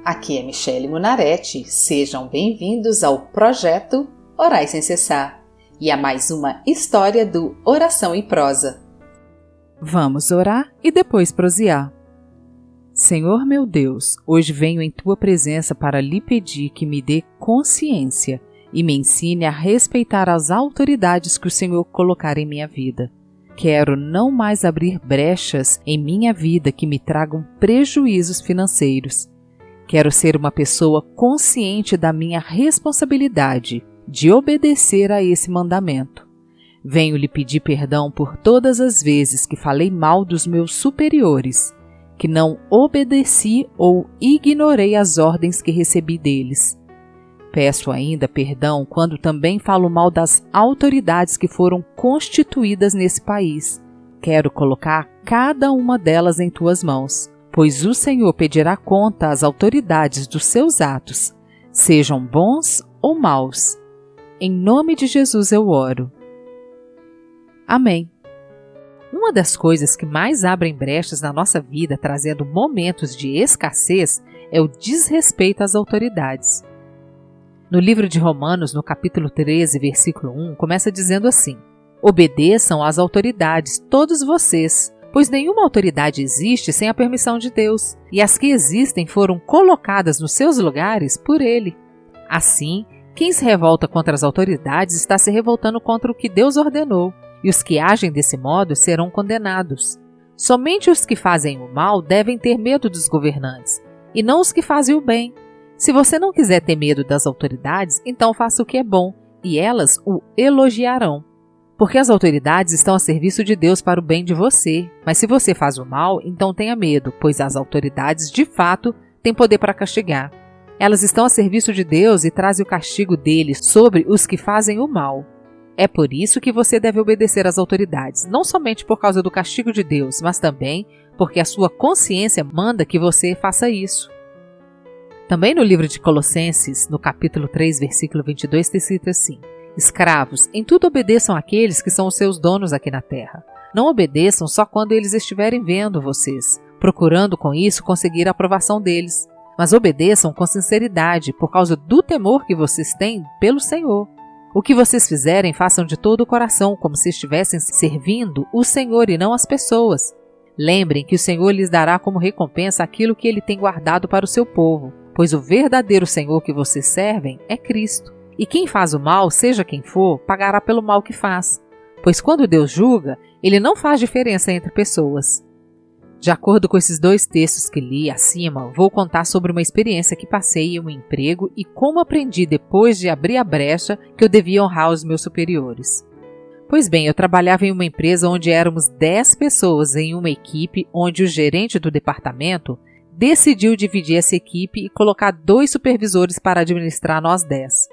Aqui é Michele Munarete, sejam bem-vindos ao projeto Orai Sem Cessar e a mais uma história do Oração em Prosa. Vamos orar e depois prosear. Senhor meu Deus, hoje venho em Tua presença para lhe pedir que me dê consciência e me ensine a respeitar as autoridades que o Senhor colocar em minha vida. Quero não mais abrir brechas em minha vida que me tragam prejuízos financeiros. Quero ser uma pessoa consciente da minha responsabilidade de obedecer a esse mandamento. Venho lhe pedir perdão por todas as vezes que falei mal dos meus superiores, que não obedeci ou ignorei as ordens que recebi deles. Peço ainda perdão quando também falo mal das autoridades que foram constituídas nesse país. Quero colocar cada uma delas em tuas mãos, pois o Senhor pedirá conta às autoridades dos seus atos, sejam bons ou maus. Em nome de Jesus eu oro. Amém. Uma das coisas que mais abrem brechas na nossa vida, trazendo momentos de escassez, é o desrespeito às autoridades. No livro de Romanos, no capítulo 13, versículo 1, começa dizendo assim: obedeçam às autoridades, todos vocês, pois nenhuma autoridade existe sem a permissão de Deus, e as que existem foram colocadas nos seus lugares por Ele. Assim, quem se revolta contra as autoridades está se revoltando contra o que Deus ordenou, e os que agem desse modo serão condenados. Somente os que fazem o mal devem ter medo dos governantes, e não os que fazem o bem. Se você não quiser ter medo das autoridades, então faça o que é bom, e elas o elogiarão. Porque as autoridades estão a serviço de Deus para o bem de você, mas se você faz o mal, então tenha medo, pois as autoridades, de fato, têm poder para castigar. Elas estão a serviço de Deus e trazem o castigo dele sobre os que fazem o mal. É por isso que você deve obedecer às autoridades, não somente por causa do castigo de Deus, mas também porque a sua consciência manda que você faça isso. Também no livro de Colossenses, no capítulo 3, versículo 22, está escrito assim: escravos, em tudo obedeçam àqueles que são os seus donos aqui na terra. Não obedeçam só quando eles estiverem vendo vocês, procurando com isso conseguir a aprovação deles. Mas obedeçam com sinceridade, por causa do temor que vocês têm pelo Senhor. O que vocês fizerem, façam de todo o coração, como se estivessem servindo o Senhor e não as pessoas. Lembrem que o Senhor lhes dará como recompensa aquilo que Ele tem guardado para o seu povo, pois o verdadeiro Senhor que vocês servem é Cristo. E quem faz o mal, seja quem for, pagará pelo mal que faz. Pois quando Deus julga, Ele não faz diferença entre pessoas. De acordo com esses dois textos que li acima, vou contar sobre uma experiência que passei em um emprego e como aprendi depois de abrir a brecha que eu devia honrar os meus superiores. Pois bem, eu trabalhava em uma empresa onde éramos 10 pessoas em uma equipe onde o gerente do departamento decidiu dividir essa equipe e colocar 2 supervisores para administrar nós 10.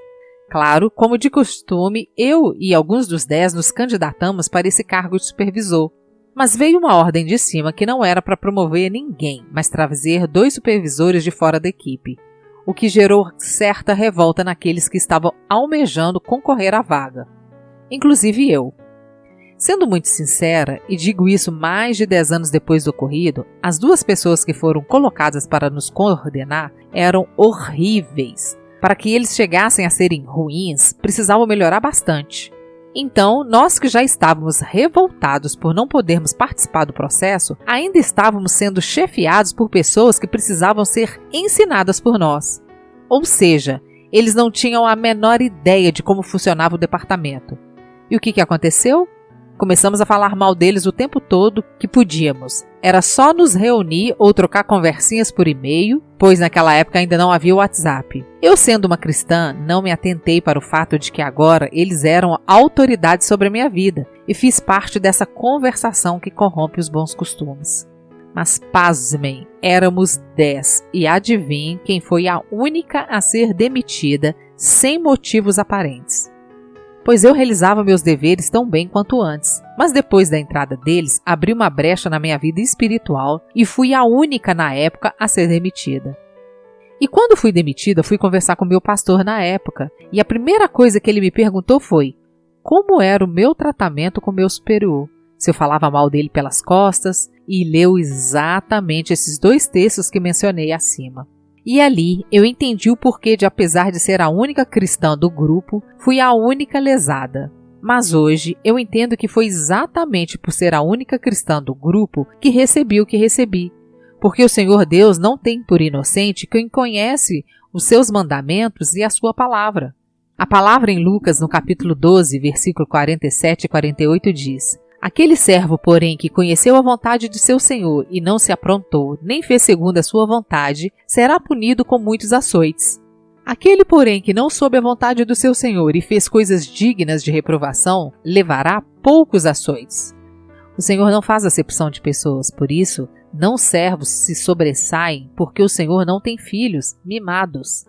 Claro, como de costume, eu e alguns dos 10 nos candidatamos para esse cargo de supervisor. Mas veio uma ordem de cima que não era para promover ninguém, mas trazer 2 supervisores de fora da equipe, o que gerou certa revolta naqueles que estavam almejando concorrer à vaga, inclusive eu. Sendo muito sincera, e digo isso mais de 10 anos depois do ocorrido, as 2 pessoas que foram colocadas para nos coordenar eram horríveis. Para que eles chegassem a serem ruins, precisavam melhorar bastante. Então, nós que já estávamos revoltados por não podermos participar do processo, ainda estávamos sendo chefiados por pessoas que precisavam ser ensinadas por nós. Ou seja, eles não tinham a menor ideia de como funcionava o departamento. E o que aconteceu? Começamos a falar mal deles o tempo todo que podíamos. Era só nos reunir ou trocar conversinhas por e-mail, pois naquela época ainda não havia o WhatsApp. Eu, sendo uma cristã, não me atentei para o fato de que agora eles eram autoridade sobre a minha vida e fiz parte dessa conversação que corrompe os bons costumes. Mas pasmem, éramos 10 e adivinhem quem foi a única a ser demitida sem motivos aparentes. Pois eu realizava meus deveres tão bem quanto antes, mas depois da entrada deles, abri uma brecha na minha vida espiritual e fui a única na época a ser demitida. E quando fui demitida, fui conversar com meu pastor na época, e a primeira coisa que ele me perguntou foi: como era o meu tratamento com meu superior? Se eu falava mal dele pelas costas, e leu exatamente esses 2 textos que mencionei acima. E ali eu entendi o porquê de, apesar de ser a única cristã do grupo, fui a única lesada. Mas hoje eu entendo que foi exatamente por ser a única cristã do grupo que recebi o que recebi. Porque o Senhor Deus não tem por inocente quem conhece os seus mandamentos e a sua palavra. A palavra em Lucas, no capítulo 12, versículo 47 e 48 diz: Aquele servo, porém, que conheceu a vontade de seu senhor e não se aprontou, nem fez segundo a sua vontade, será punido com muitos açoites. Aquele, porém, que não soube a vontade do seu senhor e fez coisas dignas de reprovação, levará poucos açoites. O Senhor não faz acepção de pessoas, por isso, não servos se sobressaem, porque o Senhor não tem filhos mimados.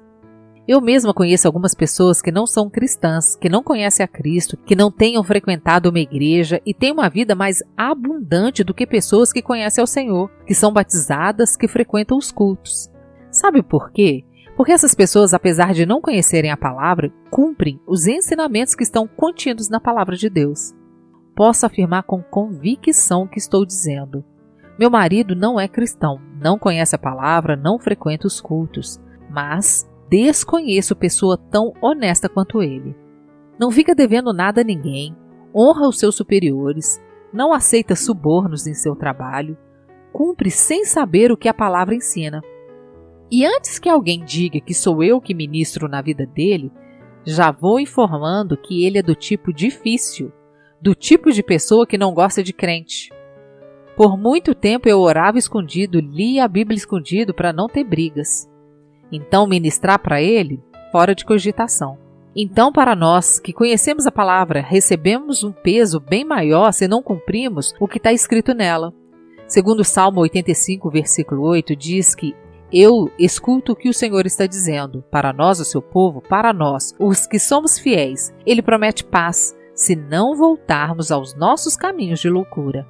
Eu mesma conheço algumas pessoas que não são cristãs, que não conhecem a Cristo, que não tenham frequentado uma igreja e têm uma vida mais abundante do que pessoas que conhecem ao Senhor, que são batizadas, que frequentam os cultos. Sabe por quê? Porque essas pessoas, apesar de não conhecerem a palavra, cumprem os ensinamentos que estão contidos na palavra de Deus. Posso afirmar com convicção o que estou dizendo. Meu marido não é cristão, não conhece a palavra, não frequenta os cultos, mas desconheço pessoa tão honesta quanto ele. Não fica devendo nada a ninguém, honra os seus superiores, não aceita subornos em seu trabalho, cumpre sem saber o que a palavra ensina. E antes que alguém diga que sou eu que ministro na vida dele, já vou informando que ele é do tipo difícil, do tipo de pessoa que não gosta de crente. Por muito tempo eu orava escondido, lia a Bíblia escondido para não ter brigas. Então ministrar para ele, fora de cogitação. Então, para nós que conhecemos a palavra, recebemos um peso bem maior se não cumprimos o que está escrito nela. Segundo o Salmo 85, versículo 8, diz que eu escuto o que o Senhor está dizendo. Para nós, o seu povo, para nós, os que somos fiéis, ele promete paz, se não voltarmos aos nossos caminhos de loucura.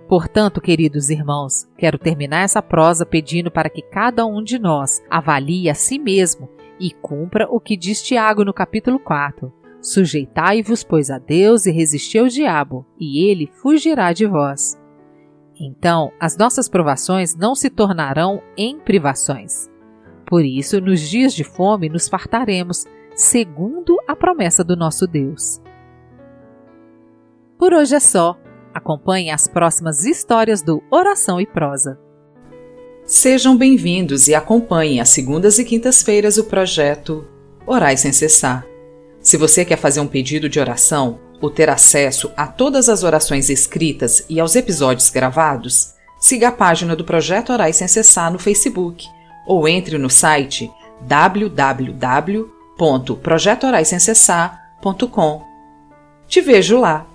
Portanto, queridos irmãos, quero terminar essa prosa pedindo para que cada um de nós avalie a si mesmo e cumpra o que diz Tiago no capítulo 4. Sujeitai-vos, pois, a Deus e resisti ao diabo, e ele fugirá de vós. Então, as nossas provações não se tornarão em privações. Por isso, nos dias de fome, nos fartaremos, segundo a promessa do nosso Deus. Por hoje é só. Acompanhe as próximas histórias do Oração e Prosa. Sejam bem-vindos e acompanhem às segundas e quintas-feiras o projeto Orai Sem Cessar. Se você quer fazer um pedido de oração ou ter acesso a todas as orações escritas e aos episódios gravados, siga a página do Projeto Orai Sem Cessar no Facebook ou entre no site www.projetoraissemcessar.com. Te vejo lá!